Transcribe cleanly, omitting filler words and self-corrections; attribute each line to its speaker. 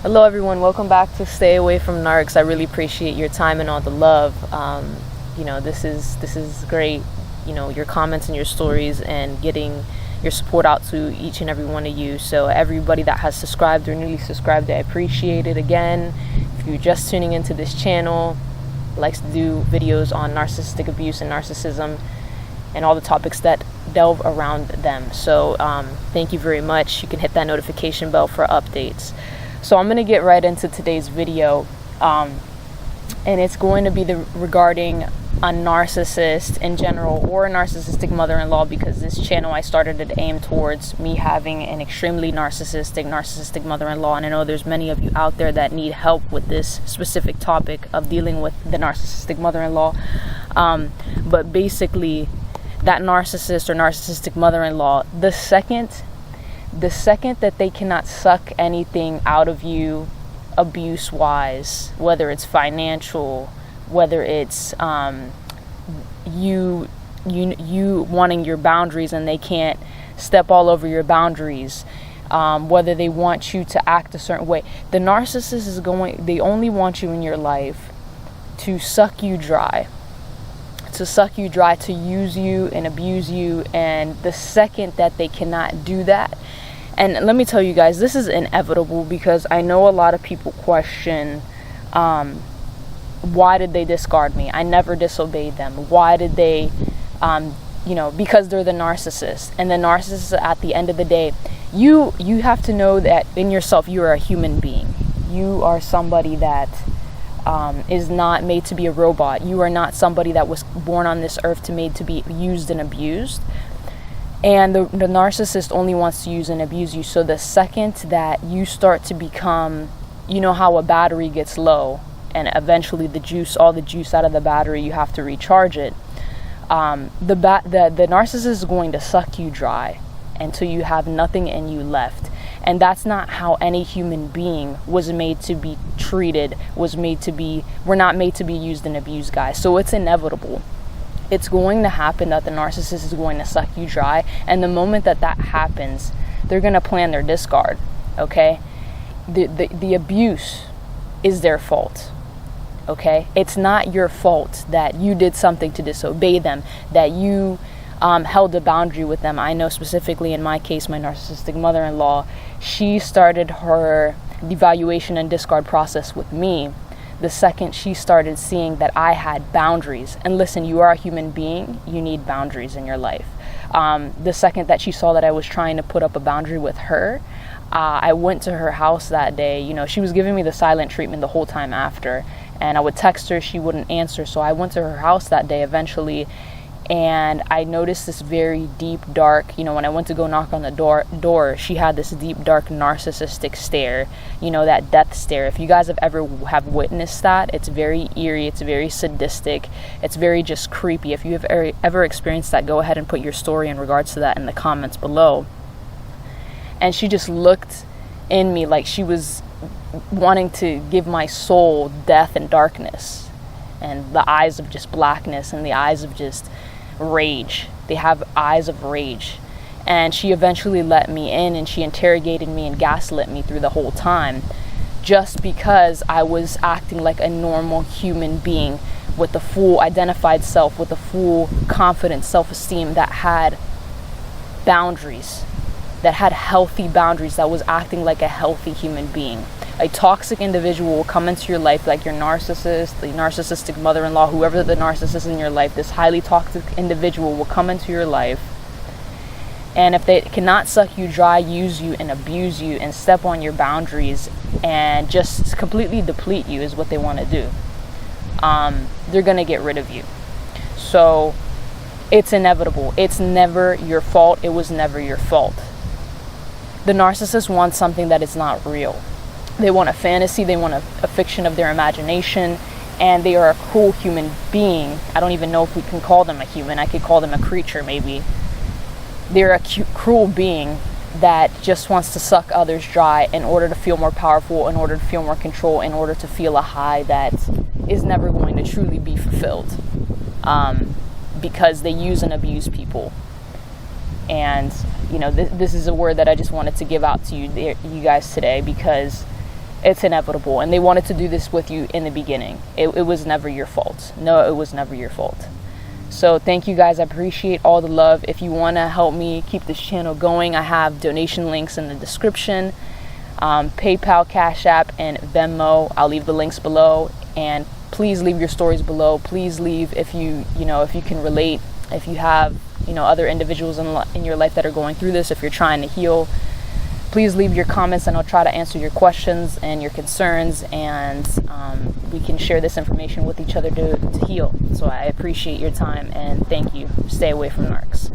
Speaker 1: Hello everyone, welcome back to Stay Away from Narcs. I really appreciate your time and all the love. This is great, your comments and your stories and getting your support out to each and every one of you. So everybody that has subscribed or newly subscribed, I appreciate it. Again, if you're just tuning into this channel, likes to do videos on narcissistic abuse and narcissism and all the topics that delve around them. So thank you very much. You can hit that notification bell for updates. So I'm going to get right into today's video, and it's going to be regarding a narcissist in general, or a narcissistic mother-in-law, because this channel I started it aimed towards me having an extremely narcissistic mother-in-law, and I know there's many of you out there that need help with this specific topic of dealing with the narcissistic mother-in-law. But basically, that narcissist or narcissistic mother-in-law, the second that they cannot suck anything out of you abuse-wise, whether it's financial, whether it's you wanting your boundaries and they can't step all over your boundaries, whether they want you to act a certain way, the narcissist they only want you in your life to suck you dry, to use you and abuse you. And the second that they cannot do that, and let me tell you guys, this is inevitable, because I know a lot of people question, why did they discard me? I never disobeyed them. Why did they, because they're the narcissist. And the narcissist, at the end of the day, you have to know that in yourself, you are a human being. You are somebody that is not made to be a robot. You are not somebody that was born on this earth made to be used and abused. And the narcissist only wants to use and abuse you. So the second that you start to become, how a battery gets low and eventually all the juice out of the battery, you have to recharge it. The narcissist is going to suck you dry until you have nothing in you left. And that's not how any human being was made to be treated, we're not made to be used and abused, guys. So it's inevitable. It's going to happen that the narcissist is going to suck you dry. And the moment that happens, they're going to plan their discard, okay? The abuse is their fault, okay? It's not your fault that you did something to disobey them, that you held a boundary with them. I know specifically in my case, my narcissistic mother-in-law, she started her devaluation and discard process with me the second she started seeing that I had boundaries. And listen, you are a human being, you need boundaries in your life. The second that she saw that I was trying to put up a boundary with her, I went to her house that day. She was giving me the silent treatment the whole time after, and I would text her, she wouldn't answer. So I went to her house that day eventually, and I noticed this very deep, dark, when I went to go knock on the door, she had this deep, dark, narcissistic stare, that death stare. If you guys have witnessed that, it's very eerie, it's very sadistic, it's very just creepy. If you have ever experienced that, go ahead and put your story in regards to that in the comments below. And she just looked in me like she was wanting to give my soul death and darkness, and the eyes of just blackness and the eyes of just rage. They have eyes of rage. And she eventually let me in, and she interrogated me and gaslit me through the whole time, just because I was acting like a normal human being with a full identified self, with a full confident self-esteem that had boundaries, that had healthy boundaries, that was acting like a healthy human being. A toxic individual will come into your life, like your narcissist, the narcissistic mother-in-law, whoever the narcissist in your life, this highly toxic individual will come into your life. And if they cannot suck you dry, use you and abuse you and step on your boundaries and just completely deplete you is what they want to do. They're going to get rid of you. So it's inevitable. It's never your fault. It was never your fault. The narcissist wants something that is not real. They want a fantasy, they want a fiction of their imagination, and they are a cruel human being. I don't even know if we can call them a human. I could call them a creature, maybe. They're a cruel being that just wants to suck others dry in order to feel more powerful, in order to feel more control, in order to feel a high that is never going to truly be fulfilled, because they use and abuse people. And, this is a word that I just wanted to give out to you guys today, because it's inevitable, and they wanted to do this with you in the beginning. It was never your fault. No, it was never your fault. So thank you guys. I appreciate all the love. If you want to help me keep this channel going, I have donation links in the description, PayPal, Cash App, and Venmo. I'll leave the links below, and please leave your stories below. Please leave if you can relate, if you have other individuals in your life that are going through this, if you're trying to heal. Please leave your comments, and I'll try to answer your questions and your concerns, and we can share this information with each other to heal. So I appreciate your time, and thank you. Stay away from narcs.